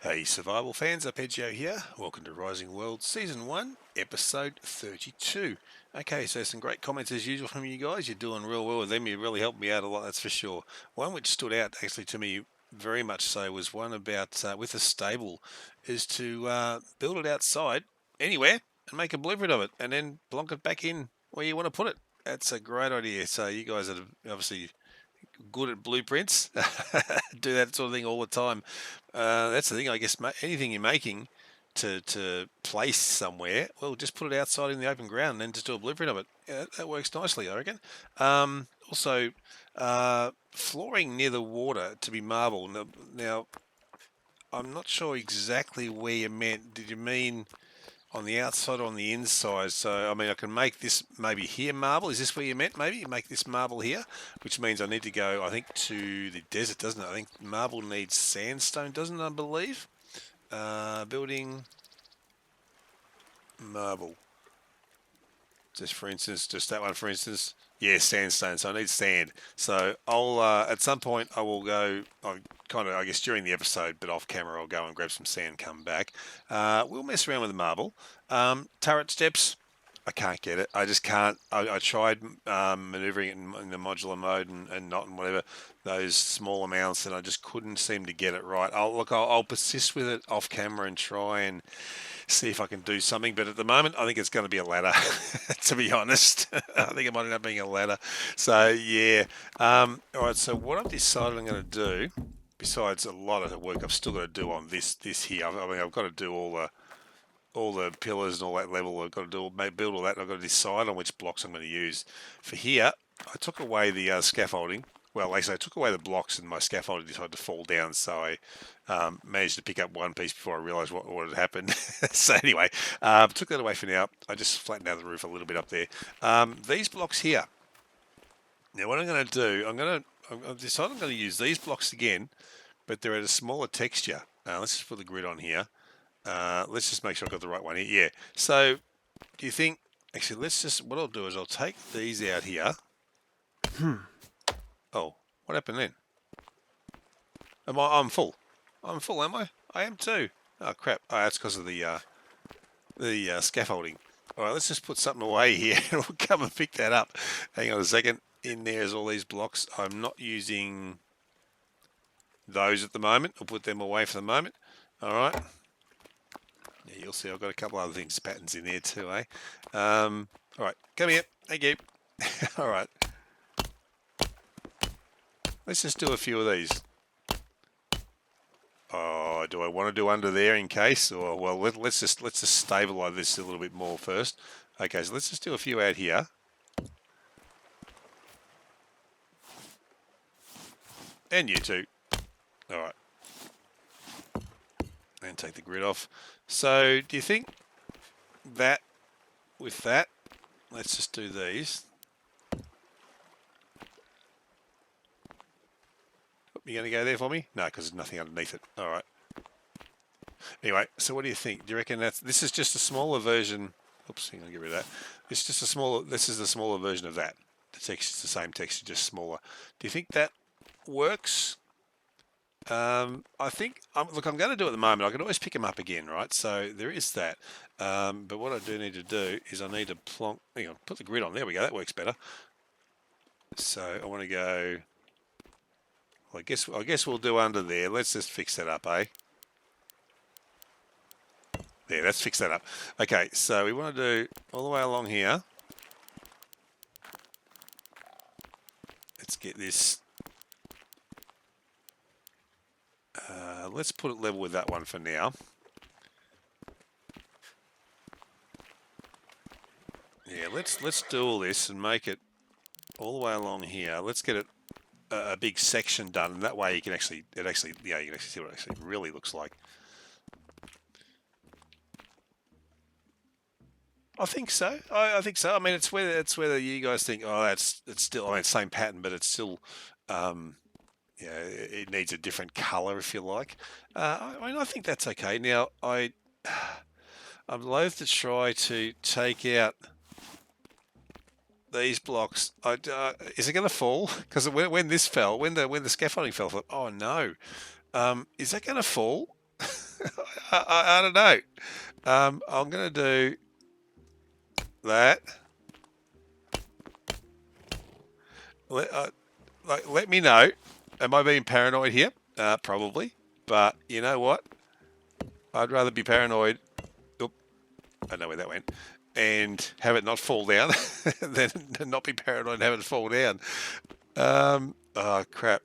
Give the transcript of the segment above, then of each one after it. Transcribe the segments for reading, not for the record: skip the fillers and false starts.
Hey survival fans, Arpeggio here. Welcome to Rising World Season 1, Episode 32. Okay, so some great comments as usual from you guys. You're doing real well with them. You really helped me out a lot, that's for sure. One which stood out actually to me very much so was one about with a stable, is to build it outside anywhere and make a blueprint of it and then plonk it back in where you want to put it. That's a great idea. So you guys are obviously good at blueprints, do that sort of thing all the time. That's the thing, I guess. Anything you're making to place somewhere, well, just put it outside in the open ground and then just do a blueprint of it. Yeah, that works nicely, I reckon. Also, flooring near the water to be marble. Now, I'm not sure exactly where you meant. Did you mean on the outside or on the inside? So, I mean, I can make this maybe here marble. Is this where you meant? Maybe make this marble here, which means I need to go, I think, to the desert, doesn't it? I think marble needs sandstone, doesn't it, I believe? Building marble. Just for instance, just that one for instance. Yeah, sandstone. So I need sand. So I'll at some point I will go. I guess during the episode, but off camera, I'll go and grab some sand, come back. We'll mess around with the marble. Turret steps. I can't get it. I just can't. I tried maneuvering it in the modular mode and not in whatever those small amounts, and I just couldn't seem to get it right. I'll persist with it off camera and try and see if I can do something. But at the moment, I think it's going to be a ladder. To be honest, I think it might end up being a ladder. So yeah. All right. So what I've decided I'm going to do, besides a lot of the work I've still got to do on this here. I mean, I've got to do all the pillars and all that level. I've got to build all that. And I've got to decide on which blocks I'm going to use. For here, I took away the scaffolding. Well, actually, I took away the blocks and my scaffolding decided to fall down. So I managed to pick up one piece before I realised what had happened. So anyway, took that away for now. I just flattened out the roof a little bit up there. These blocks here. Now, what I'm going to do, I've decided I'm going to use these blocks again, but they're at a smaller texture. Let's just put the grid on here. Let's just make sure I've got the right one here. Yeah. So, do you think? Actually, what I'll do is I'll take these out here. Oh, what happened then? I'm full. I'm full, am I? I am too. Oh crap! Oh, that's because of the scaffolding. All right, let's just put something away here, and we'll come and pick that up. Hang on a second. In there's all these blocks. I'm not using those at the moment. I'll put them away for the moment. All right. Yeah, you'll see I've got a couple other things, patterns in there too, eh? All right, come here. Thank you. All right. Let's just do a few of these. Oh, do I want to do under there in case? Or well, let's just stabilize this a little bit more first. Okay, so let's just do a few out here. And you too. All right. And take the grid off. So, do you think that with that, let's just do these. You going to go there for me? No, because there's nothing underneath it. All right. Anyway, so what do you think? Do you reckon this is just a smaller version? Oops, hang on, get rid of that. This is the smaller version of that. The texture's the same texture, just smaller. Do you think that works? I think, look, I'm going to do it at the moment. I can always pick them up again, right? So there is that. But what I do need to do is I need to put the grid on. There we go. That works better. So I want to go. Well, I guess we'll do under there. Let's just fix that up, eh? There, let's fix that up. Okay, so we want to do all the way along here. Let's get this. Let's put it level with that one for now. Yeah, let's do all this and make it all the way along here. Let's get it a big section done, and that way you can actually you can actually see what it actually really looks like. I think so. I think so. I mean, it's whether you guys think, oh, it's still, I mean, same pattern, but it's still. Yeah, it needs a different color, if you like. I mean, I think that's okay. Now, I'm loath to try to take out these blocks. Is it going to fall? Because when this fell, when the scaffolding fell, I thought, oh no, is that going to fall? I don't know. I'm going to do that. Let me know. Am I being paranoid here? Probably. But you know what? I'd rather be paranoid. Oop, I don't know where that went. And have it not fall down than not be paranoid and have it fall down. Oh, crap.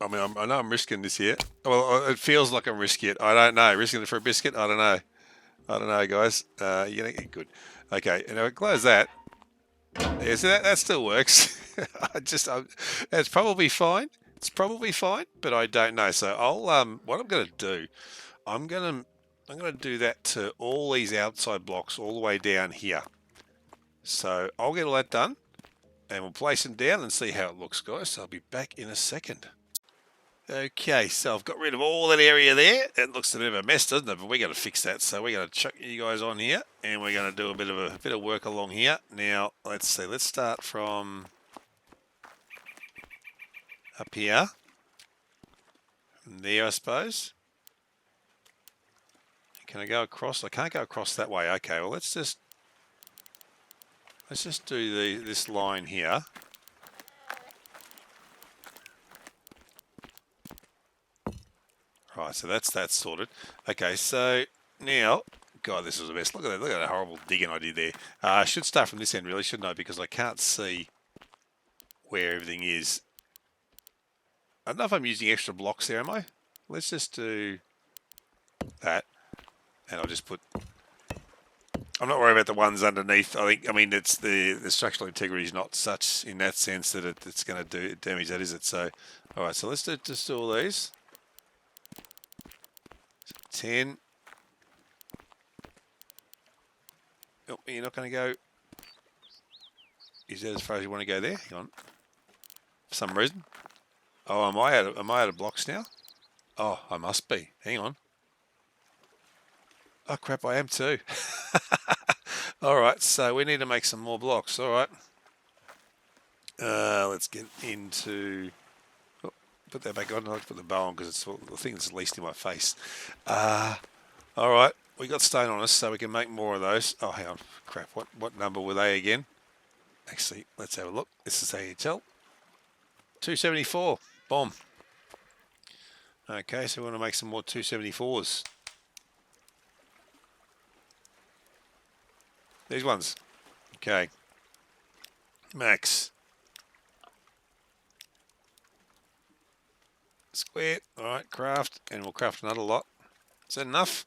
I mean, I know I'm risking this here. Well, it feels like I'm risking it. I don't know. Risking it for a biscuit? I don't know. I don't know, guys. You're going to get good. Okay, and I close that. Yeah, so that still works. It's probably fine. It's probably fine, but I don't know. So what I'm going to do, I'm going to do that to all these outside blocks all the way down here. So I'll get all that done, and we'll place them down and see how it looks, guys. So I'll be back in a second. Okay, so I've got rid of all that area there. It looks a bit of a mess, doesn't it? But we're going to fix that. So we're going to chuck you guys on here, and we're going to do a bit of work along here. Now, let's see. Let's start from up here. From there, I suppose. Can I go across? I can't go across that way. Okay, well, let's just do this line here. Right, so that's that sorted. Okay, so now, God, this is a mess. Look at that! Look at that horrible digging I did there. I should start from this end, really, shouldn't I? Because I can't see where everything is. I don't know if I'm using extra blocks there, am I? Let's just do that, and I'll just put. I'm not worried about the ones underneath. I mean, it's the structural integrity is not such in that sense that it's going to do damage. That is it. So, all right. So let's just do all these. 10. Oh, you're not going to go. Is that as far as you want to go there? Hang on. For some reason. Oh, am I out of blocks now? Oh, I must be. Hang on. Oh crap, I am too. All right, so we need to make some more blocks. All right. Let's get into. Oh, put that back on. I like to put the bow on because it's the thing that's least in my face. All right, we got stone on us, so we can make more of those. Oh, hang on. Crap, what number were they again? Actually, let's have a look. This is how you tell. 274. Bomb. Okay, so we want to make some more 274s. These ones. Okay. Max. Square. All right, craft. And we'll craft another lot. Is that enough?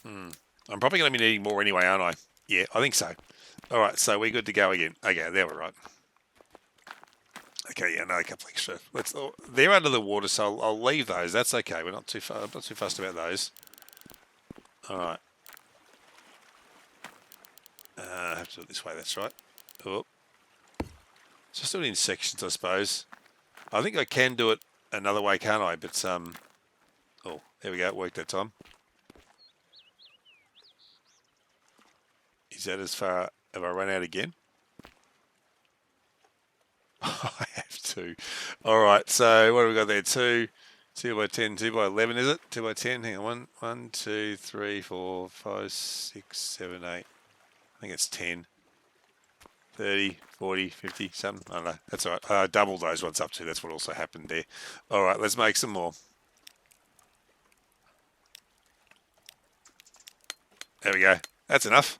I'm probably going to be needing more anyway, aren't I? Yeah, I think so. All right, so we're good to go again. Okay, there we're right. Okay, yeah, another couple extra. They're under the water, so I'll leave those. That's okay. I'm not too fussed about those. All right. I have to do it this way. That's right. Oh, just do it in sections, I suppose. I think I can do it another way, can't I? But oh, there we go. It worked that time. Is that as far? Have I run out again? I have to. All right. So what have we got there? 2 by 10, 2 by 11, is it? 2 by 10. Hang on. 1, 2, 3, 4, 5, 6, 7, 8. I think it's 10. 30, 40, 50, something. I don't know. That's all right. I doubled those ones up too. That's what also happened there. All right. Let's make some more. There we go. That's enough.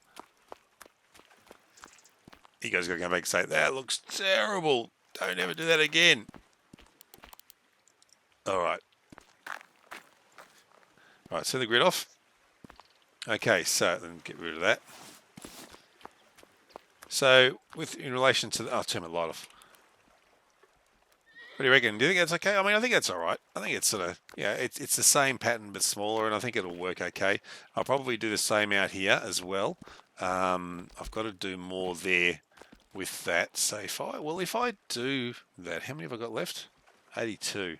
You guys got to come back and say, that looks terrible. Don't ever do that again. All right. All right, send the grid off. Okay, so then get rid of that. So, in relation to the... Oh, turn my light off. What do you reckon? Do you think that's okay? I mean, I think that's all right. I think it's sort of... Yeah, it's the same pattern but smaller, and I think it'll work okay. I'll probably do the same out here as well. I've got to do more there with that. So if I do that, how many have I got left? 82.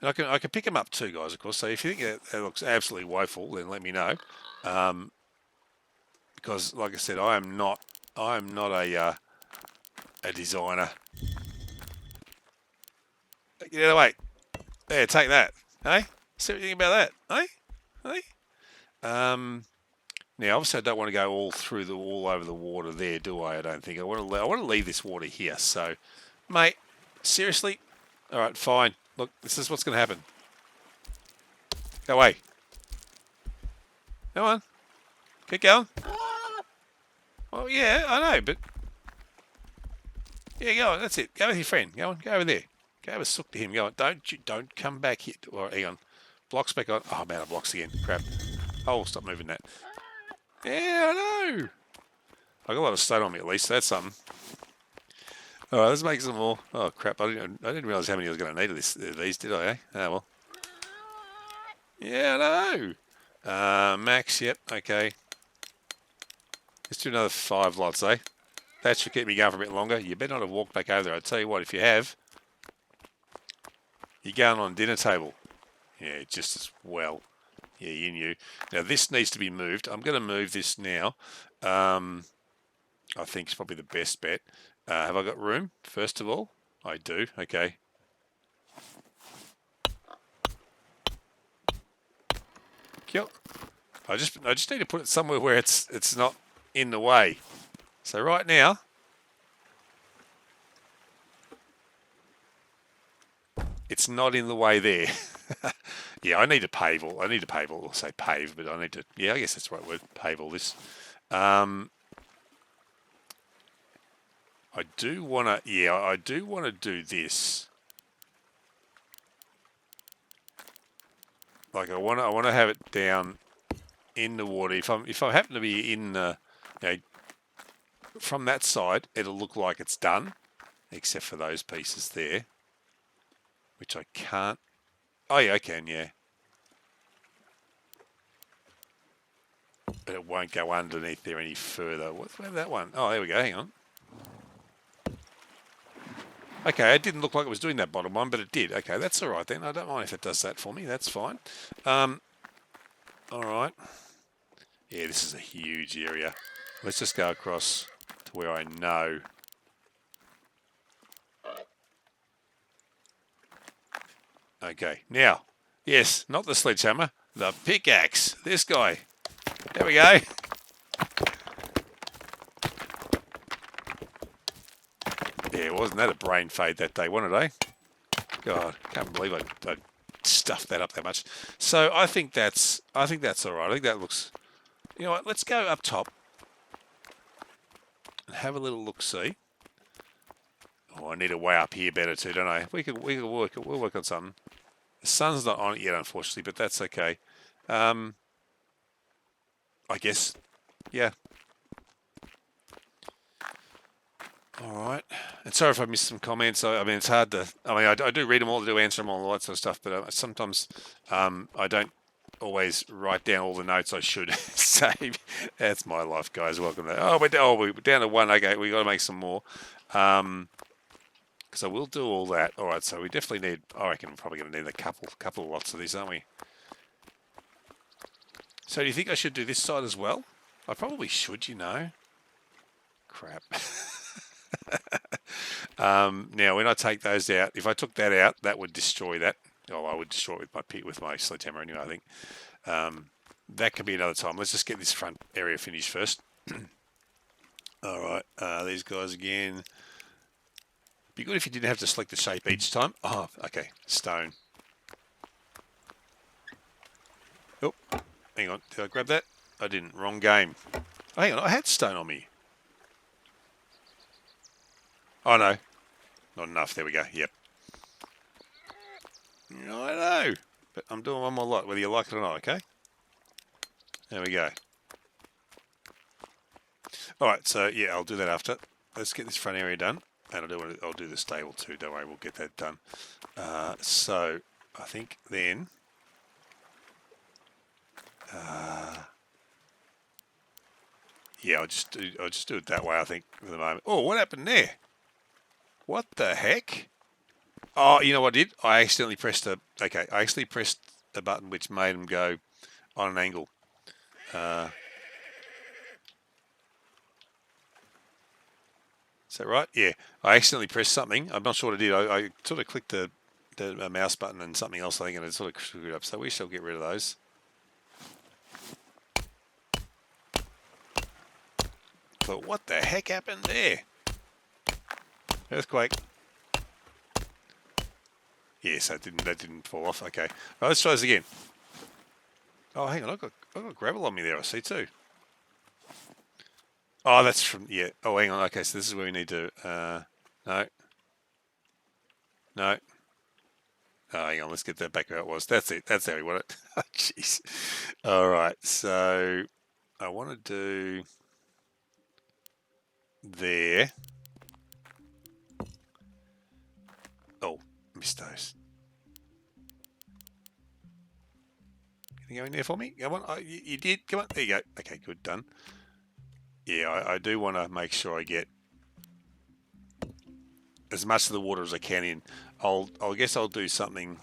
And I can pick them up too, guys, of course. So if you think that looks absolutely woeful, then let me know. Because, like I said, I am not a designer. Get out of the way. There, take that. Hey? See what you think about that? Hey? Hey? Now, obviously, I don't want to go all over the water there, do I? I don't think. I want to leave this water here. So, mate, seriously? All right, fine. Look, this is what's going to happen. Go away. Come on. Keep going. Well, yeah, I know, but yeah, go on. That's it. Go with your friend. Go on. Go over there. Go have a sook to him. Go on. Don't come back here. Or hang on. Blocks back on. Oh, I'm out of blocks again. Crap. Oh, stop moving that. Yeah, I know. I got a lot of stone on me at least. So that's something. All right, let's make some more. Oh crap! I didn't realize how many I was going to need of these, did I? Eh? Oh well. Yeah, I know. Max. Yep. Okay. Let's do another 5 lots, eh? That should keep me going for a bit longer. You better not have walked back over there. I tell you what, if you have, you're going on dinner table. Yeah, just as well. Yeah, you knew. Now this needs to be moved. I'm going to move this now. I think it's probably the best bet. Have I got room? First of all, I do. Okay. Kill. I just need to put it somewhere where it's not in the way. So right now, it's not in the way there. Yeah, I need to pave all. Or say pave, but I need to. Yeah, I guess that's the right word. Pave all this. I do want to. Yeah, I do want to do this. Like I want to have it down in the water. If I happen to be in, from that side, it'll look like it's done, except for those pieces there, which I can't. Oh yeah, I can. Yeah, but it won't go underneath there any further. Where's that one? Oh, there we go. Hang on. Okay, it didn't look like it was doing that bottom one, but it did. Okay, that's all right then. I don't mind if it does that for me. That's fine. All right. Yeah, this is a huge area. Let's just go across to where I know. Okay, now, yes, not the sledgehammer, the pickaxe. This guy. There we go. Yeah, wasn't that a brain fade that day, wasn't it, eh? God, can't believe I stuffed that up that much. So I think that's all right. I think that looks. You know what? Let's go up top and have a little look. See. Oh, I need a way up here better too, don't I? We'll work on something. The sun's not on it yet, unfortunately, but that's okay. I guess. Yeah. All right. And sorry if I missed some comments. I mean, it's hard to. I mean, I do read them all, I do answer them all, that sort of stuff. But sometimes I don't always write down all the notes I should save. That's my life, guys. Welcome to. Oh, we're down to 1. Okay, we got to make some more. Because I will do all that. All right. So we definitely need. I reckon we're probably going to need a couple of lots of these, aren't we? So do you think I should do this side as well? I probably should. You know. Crap. Now, when I take those out, if I took that out, that would destroy that. Oh, I would destroy it with my sledgehammer anyway, I think. That can be another time. Let's just get this front area finished first. All right, these guys again. Be good if you didn't have to select the shape each time. Oh, okay, stone. Oh, hang on. Did I grab that? I didn't. Wrong game. Oh, hang on. I had stone on me. Oh, no. Not enough. There we go. Yep. I know. But I'm doing one more lot, whether you like it or not, okay? There we go. All right, so, yeah, I'll do that after. Let's get this front area done. And I'll do the stable too. Don't worry, we'll get that done. So, I think then... yeah, I'll just do it that way, I think, for the moment. Oh, what happened there? What the heck? Oh, you know what I did? I accidentally pressed I accidentally pressed a button which made them go on an angle. Is that right? Yeah. I accidentally pressed something. I'm not sure what I did. I sort of clicked the a mouse button and something else, I think, and it sort of screwed up. So we shall get rid of those. But what the heck happened there? Earthquake. Yes, that didn't fall off. Okay. Right, let's try this again. Oh, hang on, I've got gravel on me there, I see too. Oh, that's from, yeah. Oh, hang on. Okay, so this is where we need to, no. No. Oh, hang on, let's get that back where it was. That's it. That's how we want it. Oh, jeez. All right, so I want to do there. Oh, missed those. Can you go in there for me? Come on. Oh, you did. Come on. There you go. Okay, good. Done. Yeah, I do want to make sure I get as much of the water as I can in. I guess I'll do something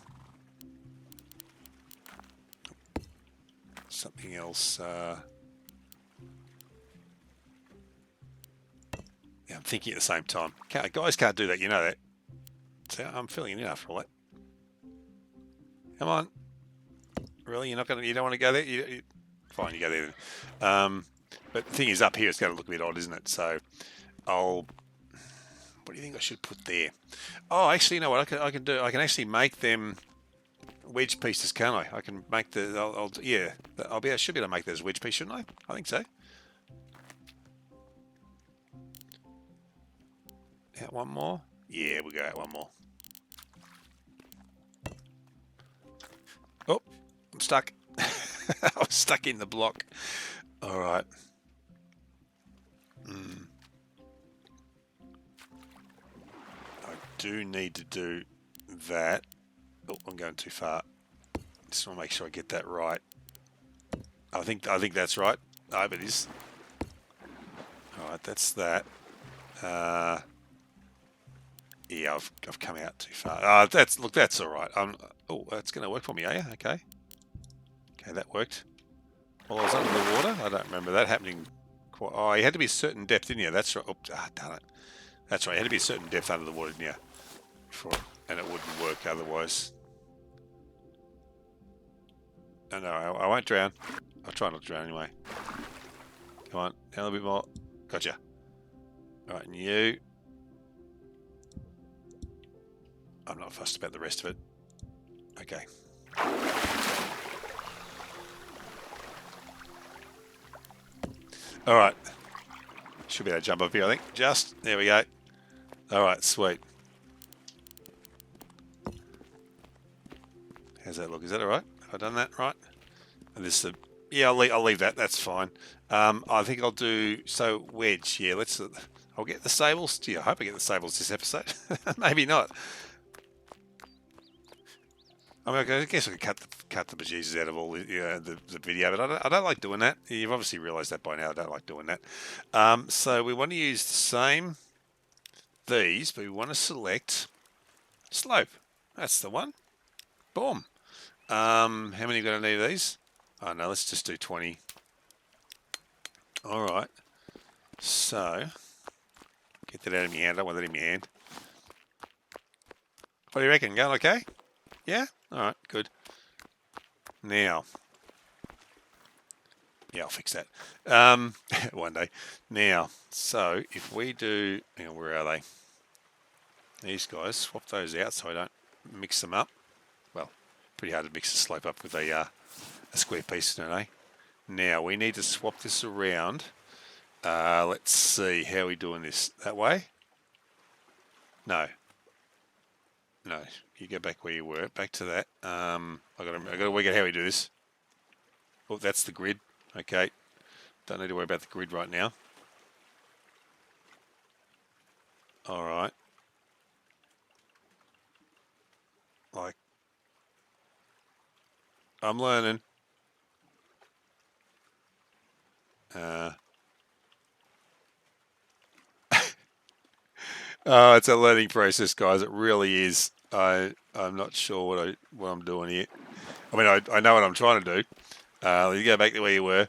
else. Yeah, I'm thinking at the same time. Guys can't do that, you know that. So I'm filling it in after all that. Come on. Really? You don't want to go there? Fine, you go there then. But the thing is, up here it's going to look a bit odd, isn't it? So what do you think I should put there? Oh, actually, you know what I can do? I can actually make them wedge pieces, can't I? I can make the. Yeah, I should be able to make those wedge pieces, shouldn't I? I think so. Out one more. Yeah, we'll go out one more. Oh, I'm stuck. I was stuck in the block. All right. I do need to do that. Oh, I'm going too far. Just want to make sure I get that right. I think that's right. I hope it is. All right, that's that. Yeah, I've come out too far. That's all right. Oh, that's going to work for me, are you? Okay. Okay, that worked. While I was under the water, I don't remember that happening. Oh, you had to be a certain depth, didn't you? That's right. Oh, darn it. That's right. You had to be a certain depth under the water, didn't you? And it wouldn't work otherwise. No, I won't drown. I'll try not to drown anyway. Come on, a little bit more. Gotcha. All right, and you. I'm not fussed about the rest of it. Okay. All right. Should be able to jump up here, I think. There we go. All right, sweet. How's that look? Is that all right? Have I done that right? And this, yeah, I'll leave that. That's fine. I think I'll do wedge. Yeah, I'll get the stables. Gee, I hope I get the stables this episode. Maybe not. I mean, I guess I could cut the bejesus out of all the video, but I don't like doing that. You've obviously realised that by now. I don't like doing that. So we want to use these, but we want to select slope. That's the one. Boom. How many are going to need of these? Oh no, let's just do 20. All right. So get that out of my hand. I don't want that in my hand. What do you reckon? Going okay? Yeah? All right, good. Now, yeah, I'll fix that one day. Now, so if we do, hang on, where are they? These guys, swap those out so I don't mix them up. Well, pretty hard to mix the slope up with a square piece, don't I? Now, we need to swap this around. Let's see, how are we doing this? That way? No. No, you go back where you were. Back to that. I got to work out how we do this. Oh, that's the grid. Okay. Don't need to worry about the grid right now. All right. Like, I'm learning. Oh, it's a learning process, guys. It really is. I'm not sure what I'm doing here. I mean, I know what I'm trying to do. You go back to where you were.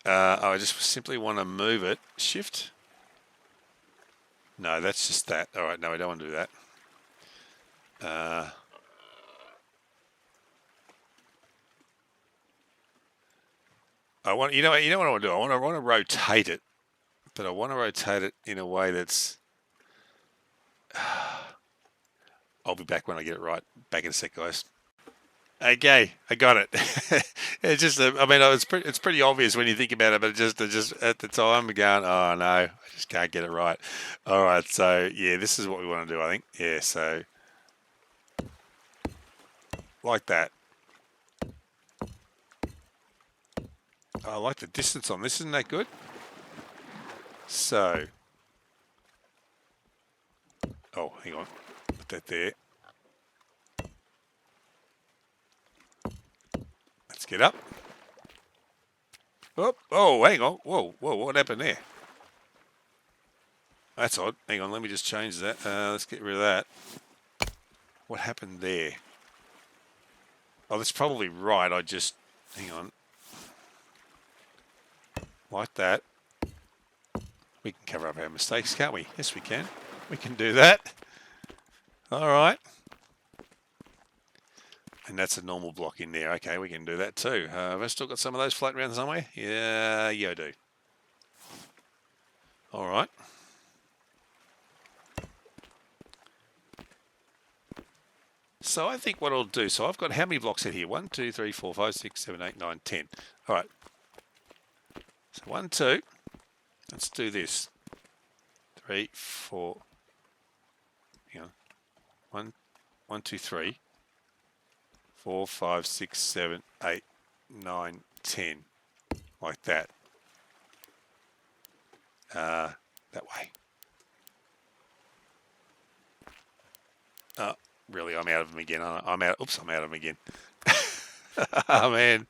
I just simply want to move it. Shift. No, that's just that. All right, no, we don't want to do that. you know what I want to do? I want to rotate it, but I want to rotate it in a way that's. I'll be back when I get it right. Back in a sec, guys. Okay, I got it. It's just, I mean, it's pretty obvious when you think about it, but just at the time, I'm going, oh no, I just can't get it right. All right, so yeah, this is what we want to do, I think. Yeah, so like that. I like the distance on this. Isn't that good? So, oh, hang on, put that there. Let's get up. Oh, hang on. Whoa, what happened there? That's odd. Hang on, let me just change that. Let's get rid of that. What happened there? Oh, that's probably right. Hang on. Like that. We can cover up our mistakes, can't we? Yes, we can. We can do that. All right. And that's a normal block in there. Okay, we can do that too. Have I still got some of those floating around somewhere? Yeah, I do. All right. So I think what I'll do, so I've got how many blocks in here? 1, 2, 3, 4, 5, 6, 7, 8, 9, 10. All right. So 1, 2. Let's do this. 3, 4. Hang on. 1, 2, 3. 4, 5, 6, 7, 8, 9, 10. Like that. That way. Really, I'm out of them again. I'm out. Oops, I'm out of them again. Oh man.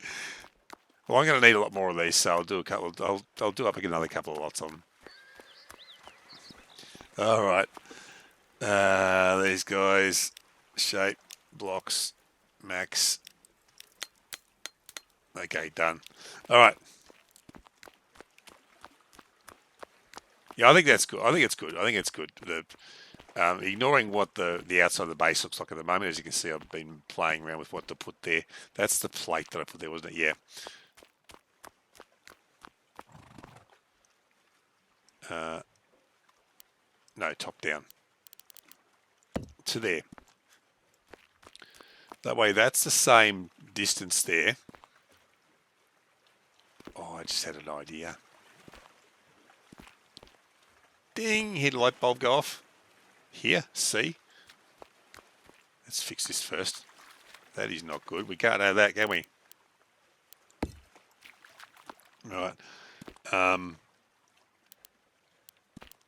Well, I'm going to need a lot more of these, so I'll do a couple. I'll do up another couple of lots on them. All right. These guys, shape, blocks, max. Okay, done. All right. Yeah, I think that's good. I think it's good. I think it's good. Ignoring what the outside of the base looks like at the moment, as you can see, I've been playing around with what to put there. That's the plate that I put there, wasn't it? Yeah. No, top down. To there. That way, that's the same distance there. Oh, I just had an idea. Ding! Hear the light bulb go off. Here, see? Let's fix this first. That is not good. We can't have that, can we? All right.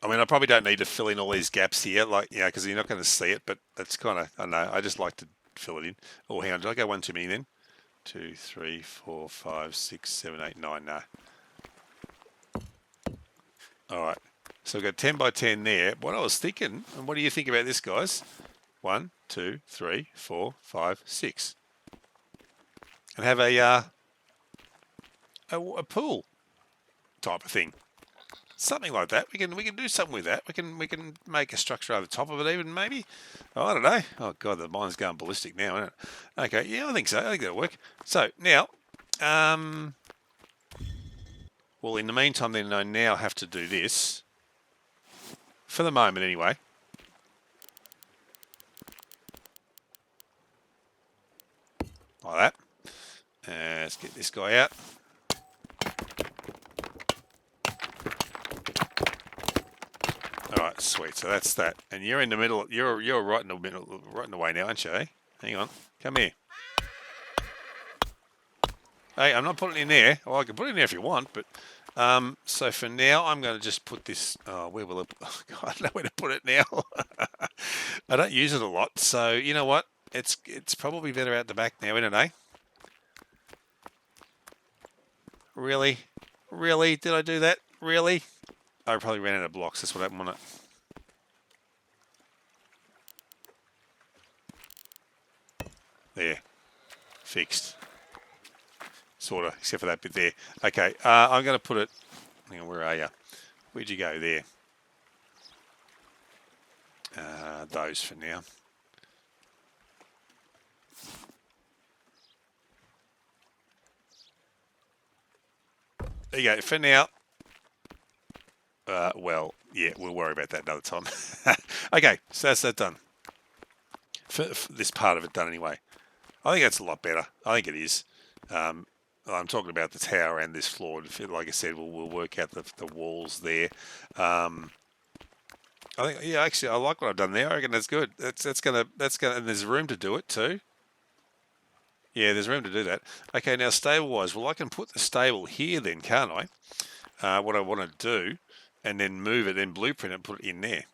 I mean, I probably don't need to fill in all these gaps here, because you're not going to see it, but that's kind of, I don't know, I just like to fill it in. Oh, hang on, did I go one too many then? 2, 3, 4, 5, 6, 7, 8, 9, no. All right, so we've got 10 by 10 there. What I was thinking, and what do you think about this, guys? 1, 2, 3, 4, 5, 6. And have a pool type of thing. Something like that. We can do something with that. We can make a structure over the top of it even maybe. Oh, I don't know. Oh god, the mind's going ballistic now, isn't it? Okay, yeah, I think so. I think that'll work. So now, well, in the meantime, then I now have to do this for the moment, anyway. Like that. Let's get this guy out. All right, sweet. So that's that. And you're in the middle. You're right in the middle, right in the way now, aren't you? Eh? Hang on. Come here. Hey, I'm not putting it in there. Well, I can put it in there if you want, but so for now, I'm going to just put this. Oh, where will it? Oh, God, I don't know where to put it now. I don't use it a lot, so you know what? It's probably better out the back now, isn't it? Eh? Really? Did I do that? Really? I probably ran out of blocks. That's what happened on it. There. Fixed. Sort of, except for that bit there. Okay, I'm going to put it... Hang on, where are you? Where'd you go? There. Those for now. there you go. For now, well, yeah, we'll worry about that another time. Okay, so that's that done. For this part of it done anyway. I think that's a lot better. I think it is. I'm talking about the tower and this floor. Like I said, we'll work out the walls there. I think, yeah, actually, I like what I've done there. I reckon that's good. That's gonna, and there's room to do it too. Yeah, there's room to do that. Okay, now stable-wise, well, I can put the stable here then, can't I? What I want to do, and then move it, then blueprint it, and put it in there.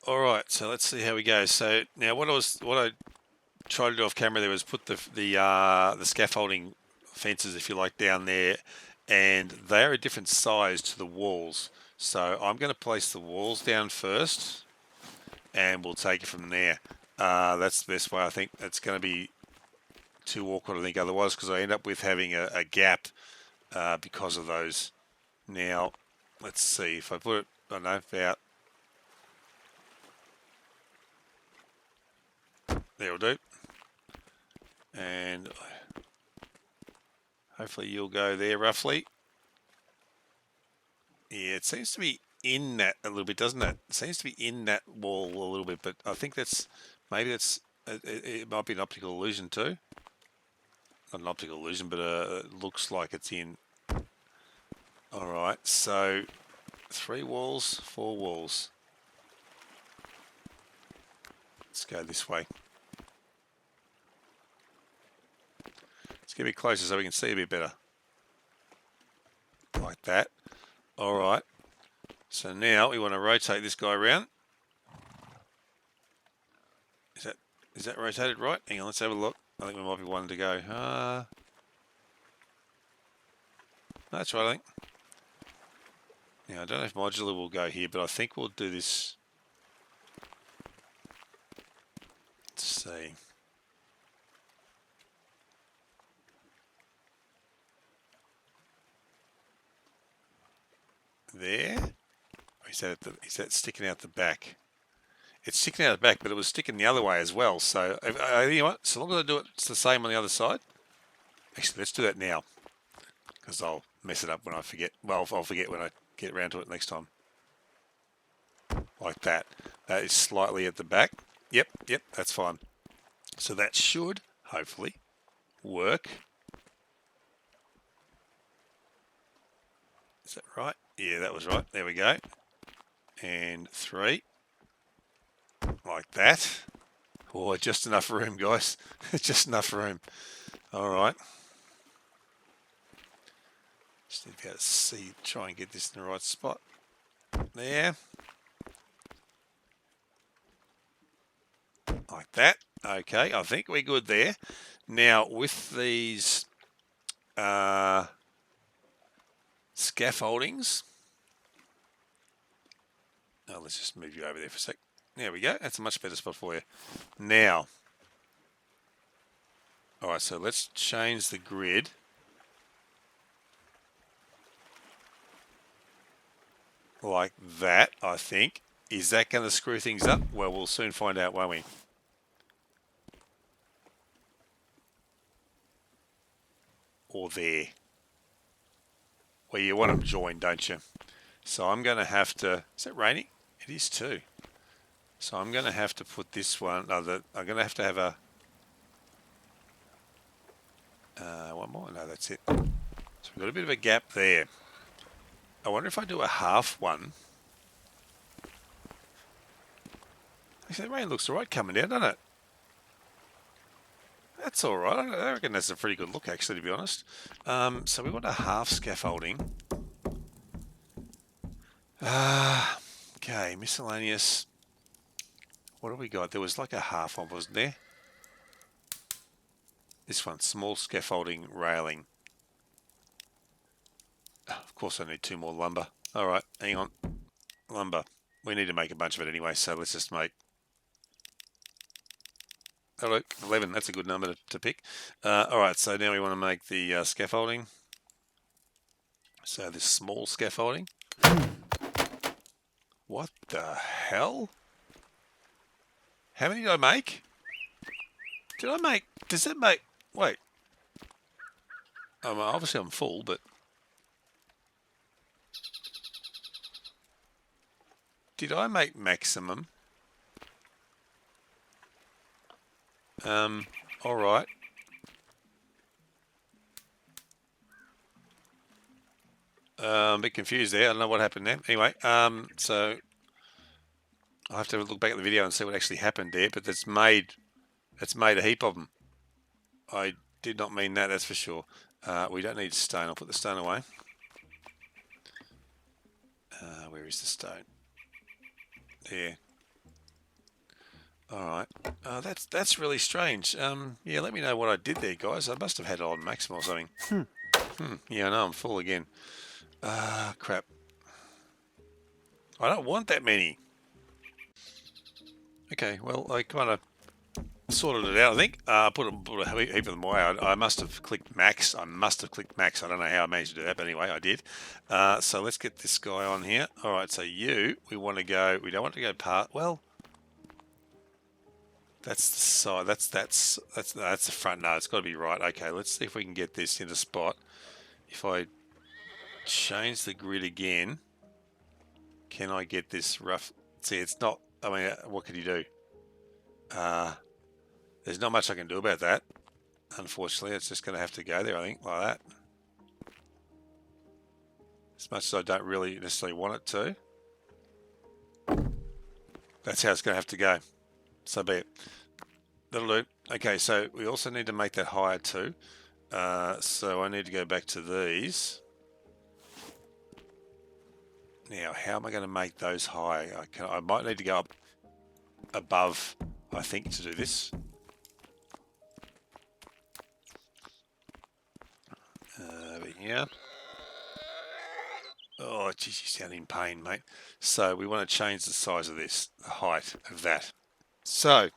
All right, so let's see how we go. So now, what I tried to do off camera there was put the scaffolding fences, if you like, down there, and they're a different size to the walls. So I'm going to place the walls down first, and we'll take it from there. That's the best way. I think it's going to be too awkward, I think, otherwise, because I end up with having a gap because of those. Now, let's see if I put it, I don't know, about there will do. And hopefully you'll go there roughly. Yeah, it seems to be in that a little bit, doesn't it? It seems to be in that wall a little bit, but I think maybe it might be an optical illusion too. Not an optical illusion, but it looks like it's in. All right, so 3 walls, 4 walls. Let's go this way. Let's get a bit closer so we can see a bit better. Like that. All right. So now we want to rotate this guy around. Is that rotated right? Hang on, let's have a look. I think we might be one to go. That's right, I think. Now, I don't know if modular will go here, but I think we'll do this. Let's see. There? Or is that sticking out the back? It's sticking out the back, but it was sticking the other way as well. So, you know what? So long as I do it, it's the same on the other side. Actually, let's do that now, because I'll mess it up when I forget. Well, I'll forget when I get around to it next time. Like that. That is slightly at the back. Yep, that's fine. So that should, hopefully, work. Is that right? Yeah, that was right. There we go. And 3. Like that. Oh, just enough room, guys. Just enough room. All right. Just need to be able to see, try and get this in the right spot. There. Like that. Okay, I think we're good there. Now, with these scaffoldings, let's just move you over there for a sec. There we go. That's a much better spot for you. Now, all right, so let's change the grid. Like that, I think. Is that going to screw things up? Well, we'll soon find out, won't we? Or there. Well, you want them joined, don't you? So I'm going to have to... Is it raining? It is too. So I'm going to have to put this one... I'm going to have a... one more? No, that's it. So we've got a bit of a gap there. I wonder if I do a half one. Actually, the rain looks all right coming down, doesn't it? That's all right. I reckon that's a pretty good look, actually, to be honest. So we want a half scaffolding. Okay, miscellaneous. What have we got? There was like a half one, wasn't there? This one, small scaffolding railing. Oh, of course I need 2 more lumber. All right, hang on. Lumber. We need to make a bunch of it anyway, so let's just make... Oh, look, 11. That's a good number to pick. All right, so now we want to make the scaffolding. So this small scaffolding. What the hell? How many did I make? Did I make... Does that make... Wait. Obviously I'm full, but... did I make maximum? All right. I'm a bit confused there. I don't know what happened there. Anyway, so I'll have to look back at the video and see what actually happened there. But that's made a heap of them. I did not mean that. That's for sure. We don't need stone. I'll put the stone away. Where is the stone? There. All right. That's really strange. Yeah, let me know what I did there, guys. I must have had it on maximum or something. Yeah, I know I'm full again. Crap. I don't want that many. Okay, well, I kind of sorted it out, I think. Put a heap of them away. I must have clicked max. I don't know how I managed to do that, but anyway, I did. So let's get this guy on here. All right, so we want to go, we don't want to go well, that's the side, that's the front. No, it's got to be right. Okay, let's see if we can get this in a spot. If I change the grid again, can I get this rough? See, it's not, I mean, what can you do? There's not much I can do about that. Unfortunately, it's just going to have to go there, I think, like that. As much as I don't really necessarily want it to. That's how it's going to have to go. So be it. That'll do. Okay, so we also need to make that higher too. So I need to go back to these. Now, how am I going to make those high? I might need to go up above, I think, to do this. Over here. Oh, geez, you sound in pain, mate. So we want to change the size of this, the height of that. So,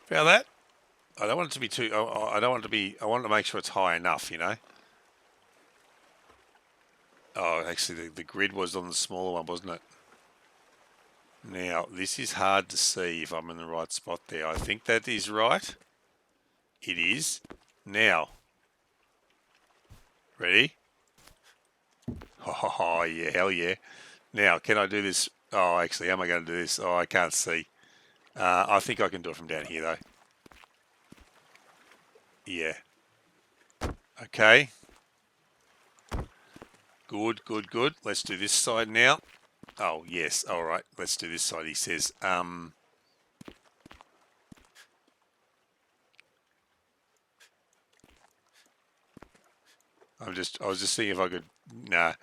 found that? I don't want it to be too, I don't want it to be, I want to make sure it's high enough, you know. Oh, actually, the grid was on the smaller one, wasn't it? Now, this is hard to see if I'm in the right spot there. I think that is right. It is. Now, ready? Oh, yeah, hell yeah. Now, can I do this? Oh, actually, how am I going to do this? Oh, I can't see. I think I can do it from down here, though. Yeah. Okay. Good, good, good. Let's do this side now. Oh, yes. All right. Let's do this side, he says. I was just seeing if I could, nah.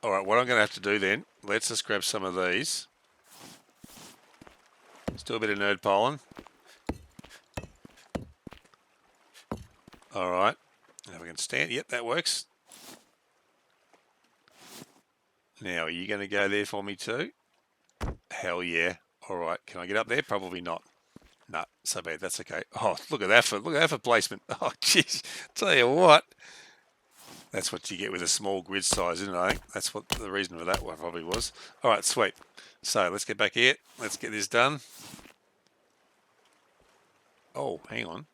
All right, what I'm going to have to do then, let's just grab some of these. Let's do a bit of nerd pollen. All right, now we can stand, yep, that works. Now, are you going to go there for me too? Hell yeah. All right, can I get up there? Probably not. No, so bad, that's okay. Oh, look at that for placement. Oh, jeez, tell you what. That's what you get with a small grid size, isn't it? I think that's what the reason for that one probably was. All right, sweet. So let's get back here. Let's get this done. Oh, hang on.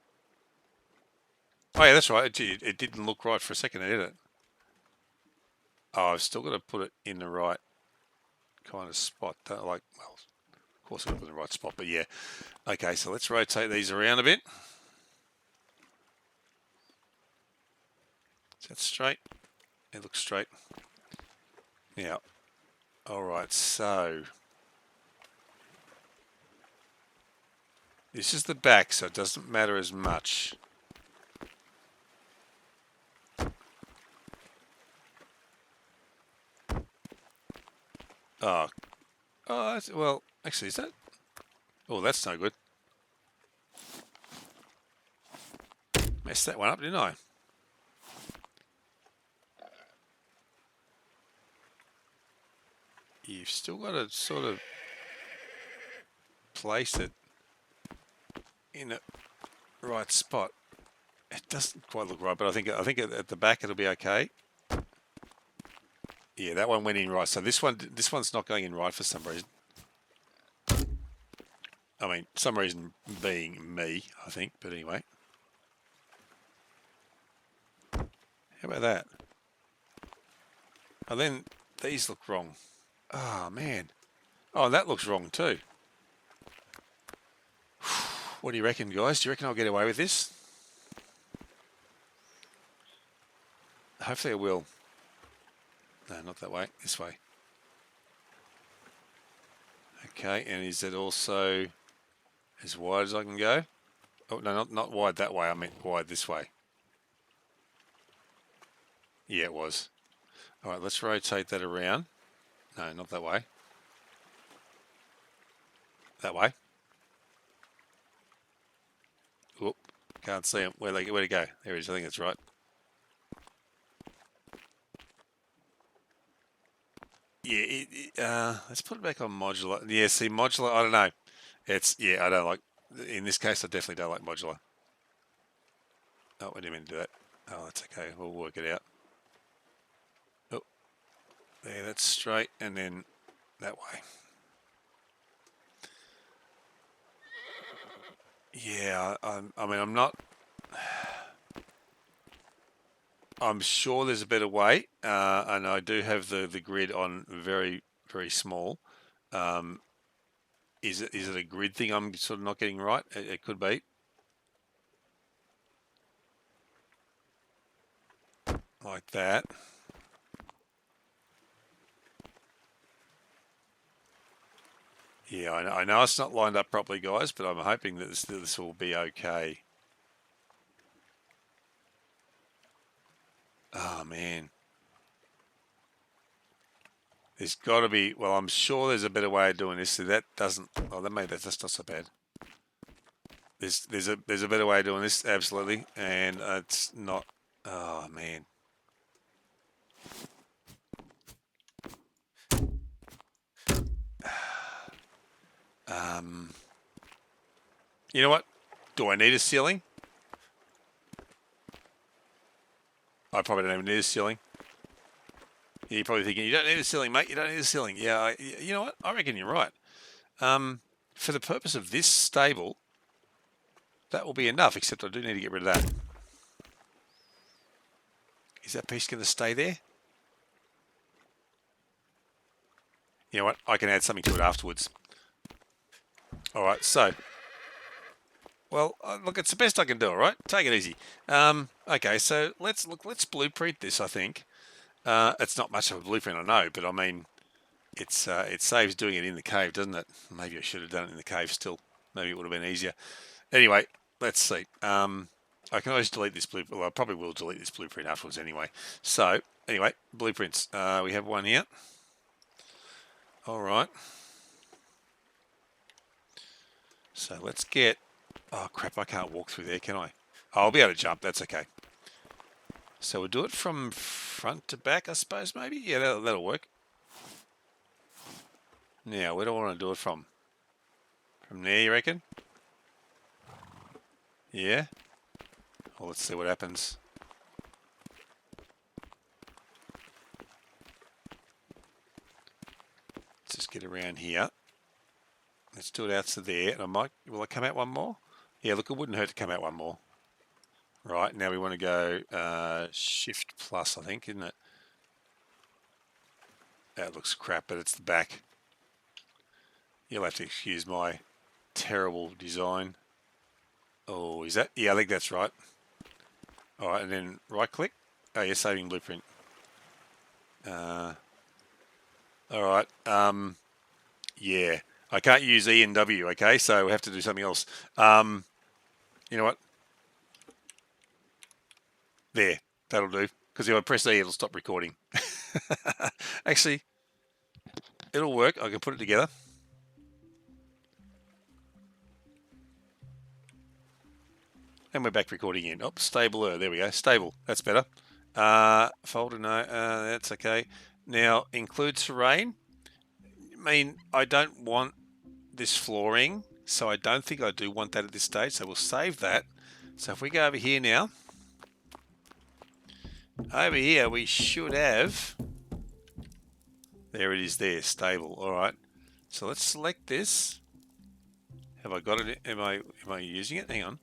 Oh, yeah, that's right. It didn't look right for a second, did it? Oh, I've still got to put it in the right kind of spot. Like, well, of course I've got to put it in the right spot, but yeah. Okay, so let's rotate these around a bit. Is that straight? It looks straight. Now, all right, so this is the back, so it doesn't matter as much. Oh, well, actually, is that? Oh, that's no good. Messed that one up, didn't I? You've still got to sort of place it in the right spot. It doesn't quite look right, but I think at the back it'll be okay. Yeah, that one went in right. So this one's not going in right for some reason. I mean, some reason being me, I think. But anyway, how about that? And then these look wrong. Oh, man. Oh, that looks wrong too. What do you reckon, guys? Do you reckon I'll get away with this? Hopefully I will. No, not that way. This way. Okay, and is it also as wide as I can go? Oh, no, not wide that way. I meant wide this way. Yeah, it was. All right, let's rotate that around. No, not that way. That way. Whoop. Can't see him. Where'd he go? There he is. I think that's right. Yeah, let's put it back on modular. Yeah, see, modular, I don't know. I don't like, in this case, I definitely don't like modular. Oh, I didn't mean to do that. Oh, that's okay. We'll work it out. Oh, there, that's straight, and then that way. Yeah, I mean, I'm sure there's a better way, and I do have the grid on very, very small. Is it a grid thing I'm sort of not getting right? It could be. Like that. Yeah, I know it's not lined up properly, guys, but I'm hoping that this will be okay. Oh, man. There's got to be, well, I'm sure there's a better way of doing this. So that doesn't, well, that's not so bad. There's a better way of doing this, absolutely, and it's not, oh, man. You know what? Do I need a ceiling? I probably don't even need a ceiling. You're probably thinking, you don't need a ceiling, mate. You don't need a ceiling. Yeah, you know what? I reckon you're right. For the purpose of this stable, that will be enough, except I do need to get rid of that. Is that piece going to stay there? You know what? I can add something to it afterwards. All right, so, well, look, it's the best I can do, all right? Take it easy. Okay, so let's blueprint this, I think. It's not much of a blueprint, I know, but I mean, it saves doing it in the cave, doesn't it? Maybe I should have done it in the cave still. Maybe it would have been easier. Anyway, let's see. I can always delete this blueprint. Well, I probably will delete this blueprint afterwards anyway. So, anyway, blueprints. We have one here. All right. So let's get... Oh, crap, I can't walk through there, can I? Oh, I'll be able to jump. That's okay. So we'll do it from front to back, I suppose, maybe? Yeah, that'll work. Now, where do I want to do it from? From there, you reckon? Yeah? Well, let's see what happens. Let's just get around here. Let's do it out to there. And will I come out one more? Yeah, look, it wouldn't hurt to come out one more. Right, now we want to go Shift Plus, I think, isn't it? That looks crap, but it's the back. You'll have to excuse my terrible design. Oh, is that? Yeah, I think that's right. All right, and then right click. Oh, you're saving blueprint. All right. Yeah, I can't use E and W. Okay, so we have to do something else. You know what? There, that'll do. Because if I press E, it'll stop recording. Actually, it'll work. I can put it together. And we're back recording in. Oh, stable. There we go. Stable. That's better. Folder, no. That's okay. Now, include terrain. I mean, I don't want this flooring, so I don't think I do want that at this stage. So we'll save that. So if we go over here now, over here we should have, there it is there, stable. All right. So let's select this. Have I got it? Am I using it? Hang on.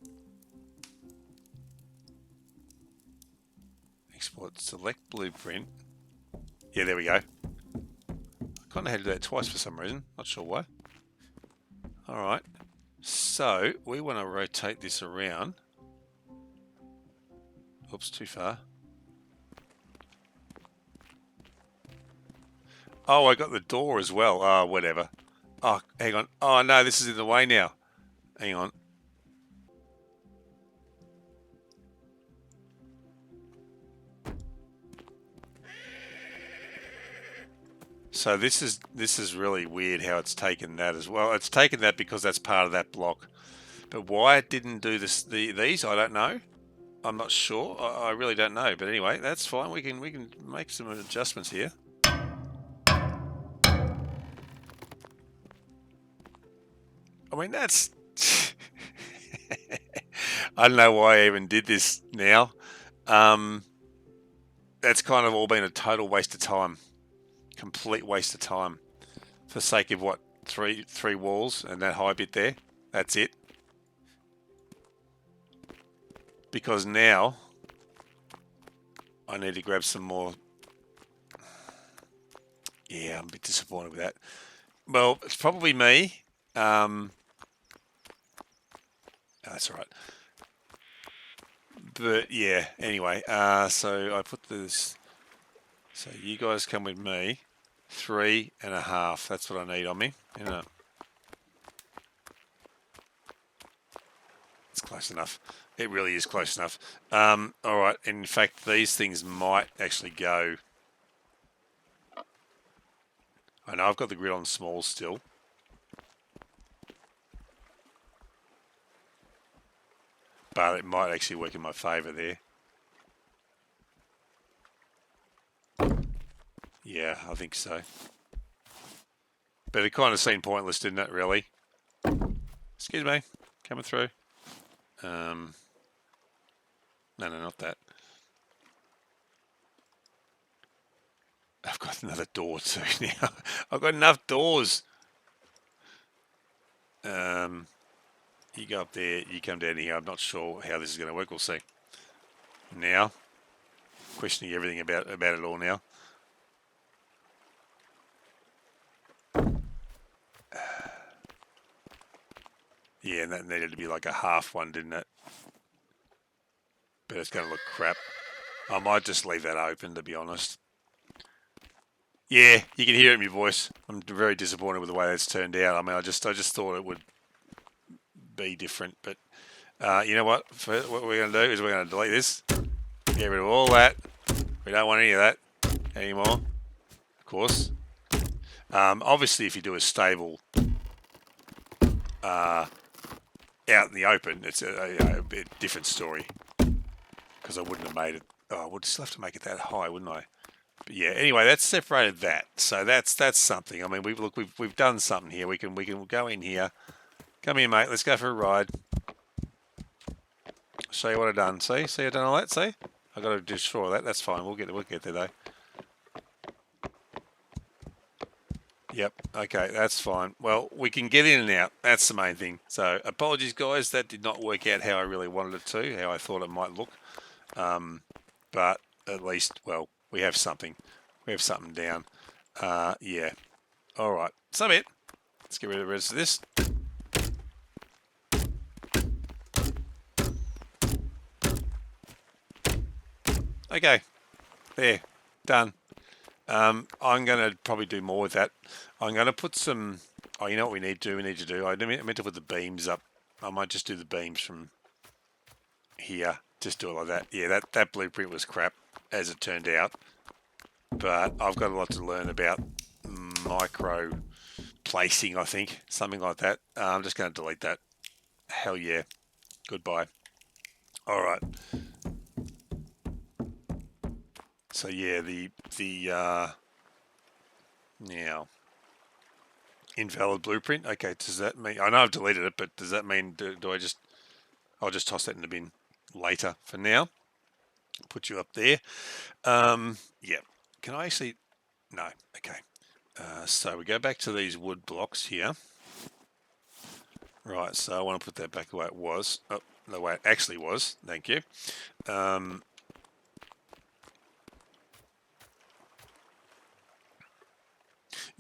Export select blueprint. Yeah, there we go. I kind of had to do that twice for some reason. Not sure why. All right. So we want to rotate this around. Oops, too far. Oh, I got the door as well. Oh, whatever. Oh, hang on. Oh, no, this is in the way now. Hang on. So this is really weird how it's taken that as well. It's taken that because that's part of that block. But why it didn't do these, I don't know. I'm not sure. I really don't know. But anyway, that's fine. We can make some adjustments here. I mean, that's... I don't know why I even did this now. That's kind of all been a total waste of time. Complete waste of time. For the sake of what? Three walls and that high bit there? That's it. Because now I need to grab some more. Yeah, I'm a bit disappointed with that. Well, it's probably me. That's all right. But yeah, anyway, so I put this. So you guys come with me. 3.5. That's what I need on me. You know, it's close enough. It really is close enough. All right. In fact, these things might actually go. I know I've got the grid on small still. But it might actually work in my favour there. Yeah, I think so. But it kind of seemed pointless, didn't it, really? Excuse me. Coming through. No, not that. I've got another door too now. I've got enough doors. You go up there, you come down here. I'm not sure how this is going to work. We'll see. Now, questioning everything about it all now. Yeah, and that needed to be like a half one, didn't it? But it's going to look crap. I might just leave that open, to be honest. Yeah, you can hear it in my voice. I'm very disappointed with the way that's turned out. I mean, I just thought it would be different, but you know what? What we're going to do is we're going to delete this, get rid of all that. We don't want any of that anymore, of course. Obviously, if you do a stable out in the open, it's a bit different story, because I wouldn't have made it. Oh, I would still have to make it that high, wouldn't I? But yeah. Anyway, that's separated that, so that's something. I mean, we've done something here. We can go in here. Come here, mate. Let's go for a ride. Show you what I've done. See, I've done all that. See, I got to destroy that. That's fine. We'll get there though. Yep. Okay, that's fine. Well, we can get in and out. That's the main thing. So, apologies, guys. That did not work out how I really wanted it to, how I thought it might look. But at least, well, we have something. We have something down. Yeah. All right. So, it. Let's get rid of the rest of this. Okay. There. Done. I'm going to probably do more with that. I'm going to put some... Oh, you know what we need to do? I meant to put the beams up. I might just do the beams from here. Just do it like that. Yeah, that blueprint was crap, as it turned out. But I've got a lot to learn about micro placing, I think. Something like that. I'm just going to delete that. Hell yeah. Goodbye. All right. So yeah, now invalid blueprint. Okay, does that mean I know I've deleted it, but does that mean do I'll just toss that in the bin later? For now, put you up there. Yeah. Can I actually? No. Okay. So we go back to these wood blocks here. Right. So I want to put that back the way it was. Oh, the way it actually was. Thank you.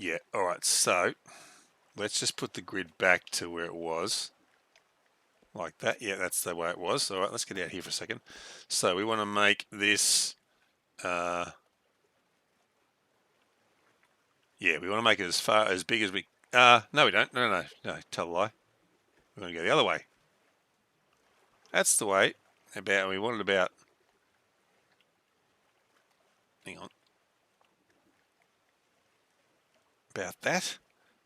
Yeah, all right, so let's just put the grid back to where it was. Like that. Yeah, that's the way it was. All right, let's get out here for a second. So we want to make this, yeah, we want to make it as big as we, no we don't. No, tell a lie. We want to go the other way. That's the way. We want it about, hang on, about that,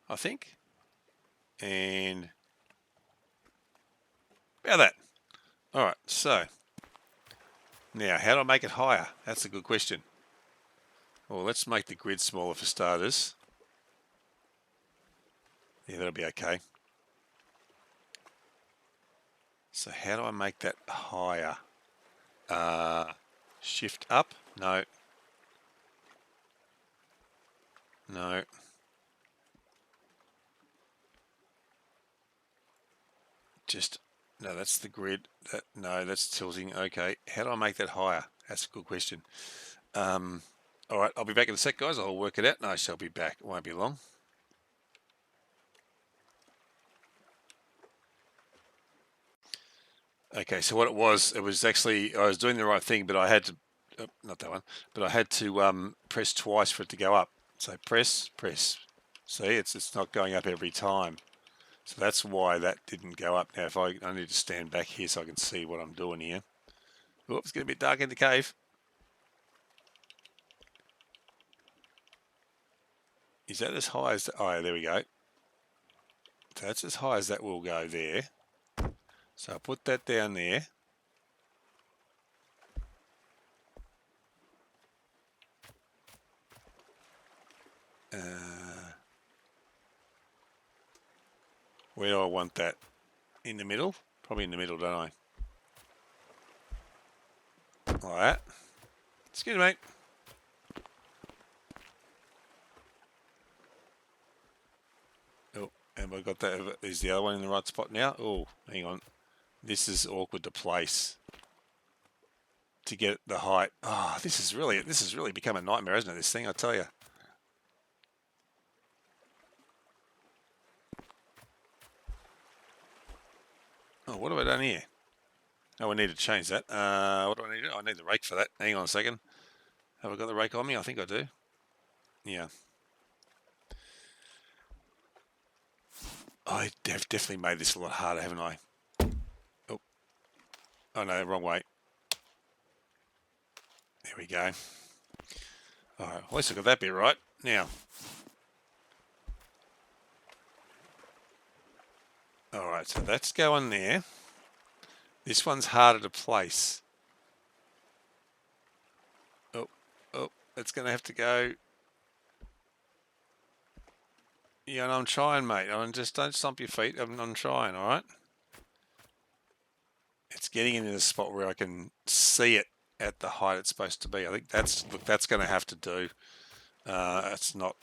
I think. And about that. All right, so now how do I make it higher? That's a good question. Well, let's make the grid smaller for starters. Yeah, that'll be okay. So how do I make that higher? Shift up? No. No. Just, no, that's the grid. No, that's tilting. Okay, how do I make that higher? That's a good question. All right, I'll be back in a sec, guys. I'll work it out. No, I shall be back. It won't be long. Okay, so what it was actually, I was doing the right thing, but I had to, not that one, but I had to press twice for it to go up. So press. See, it's not going up every time. So that's why that didn't go up. Now, if I need to stand back here so I can see what I'm doing here. Oops, it's getting a bit dark in the cave. Is that as high as, oh, there we go. So that's as high as that will go there. So I'll put that down there. Where do I want that? In the middle? Probably in the middle, don't I? Like that. Excuse me, mate. Oh, have I got that? Is the other one in the right spot now? Oh, hang on. This is awkward to place. To get the height. Oh, this has really become a nightmare, hasn't it? This thing, I tell you. Oh, what have I done here? Oh, we need to change that. What do I need to do? I need the rake for that. Hang on a second. Have I got the rake on me? I think I do. Yeah. I have definitely made this a lot harder, haven't I? Oh no, wrong way. There we go. All right, at least I got that bit right. Now, all right, so that's going there. This one's harder to place. Oh, it's going to have to go. Yeah, and I'm trying, mate. Just don't stomp your feet. I'm trying, all right? It's getting into the spot where I can see it at the height it's supposed to be. I think that's going to have to do. It's not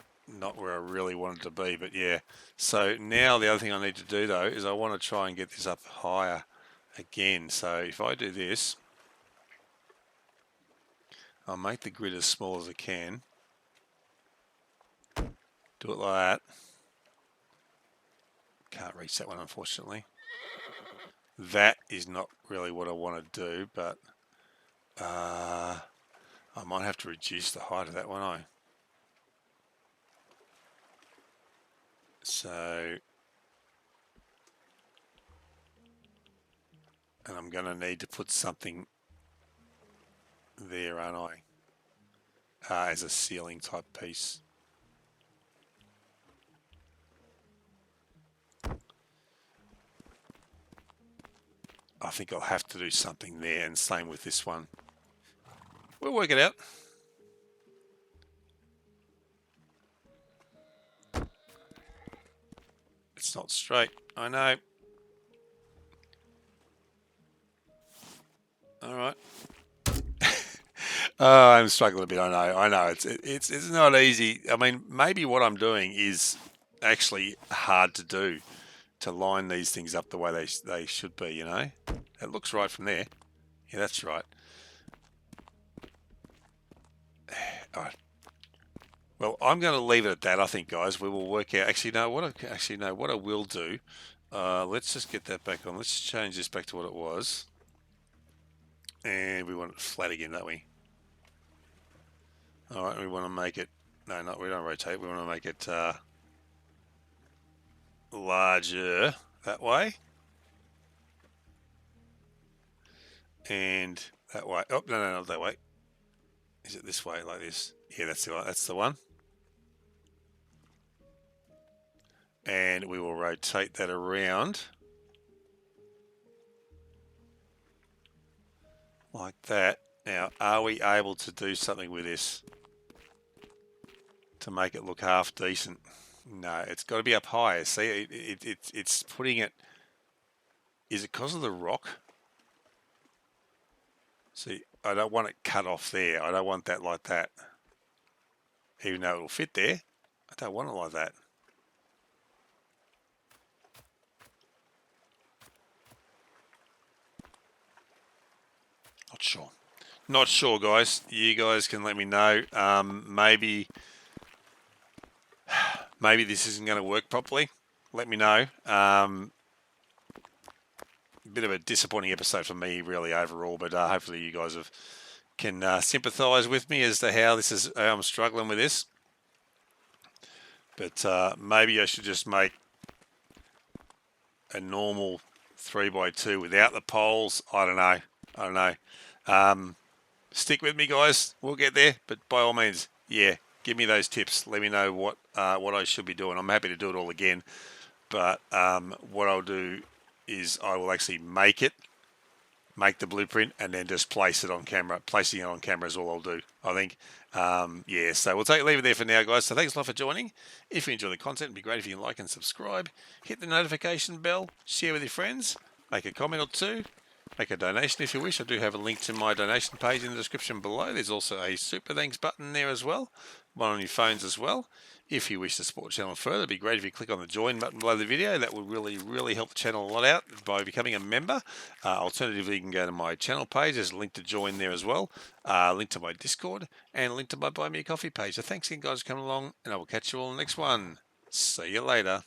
where I really wanted to be, but yeah. So now the other thing I need to do though is I want to try and get this up higher again. So if I do this, I'll make the grid as small as I can. Do it like that. Can't reach that one, unfortunately. That is not really what I want to do, but I might have to reduce the height of that one, So, and I'm going to need to put something there, aren't I? As a ceiling type piece. I think I'll have to do something there, and same with this one. We'll work it out. It's not straight, I know. All right. I'm struggling a bit. I know. It's not easy. I mean, maybe what I'm doing is actually hard to do, to line these things up the way they should be. You know, it looks right from there. Yeah, that's right. All right. Well, I'm going to leave it at that. I think, guys, we will work out. Actually, no. What I will do. Let's just get that back on. Let's change this back to what it was, and we want it flat again, don't we? All right. We want to make it. No, we don't rotate. We want to make it larger that way, and that way. Oh no, not that way. Is it this way, like this? Yeah, that's the one. That's the one. And we will rotate that around like that. Now, are we able to do something with this to make it look half decent? No, it's got to be up higher. See, it's putting it. Is it because of the rock? See, I don't want it cut off there. I don't want that like that. Even though it'll fit there, I don't want it like that. Not sure. Not sure, guys. You guys can let me know. Maybe this isn't going to work properly. Let me know. Bit of a disappointing episode for me, really, overall. But hopefully you guys can sympathise with me as to how this is. I'm struggling with this. But maybe I should just make a normal 3x2 without the poles. I don't know. Stick with me, guys. We'll get there. But by all means, yeah, give me those tips. Let me know what I should be doing. I'm happy to do it all again. But what I'll do is I will actually make the blueprint, and then just place it on camera. Placing it on camera is all I'll do, I think. Yeah, so we'll leave it there for now, guys. So thanks a lot for joining. If you enjoy the content, it'd be great if you can like and subscribe. Hit the notification bell. Share with your friends. Make a comment or two. Make a donation if you wish. I do have a link to my donation page in the description below. There's also a super thanks button there as well. One on your phones as well. If you wish to support the channel further, it'd be great if you click on the join button below the video. That would really, really help the channel a lot out by becoming a member. Alternatively, you can go to my channel page. There's a link to join there as well. Link to my Discord, and a link to my Buy Me a Coffee page. So thanks again, guys, for coming along, and I will catch you all in the next one. See you later.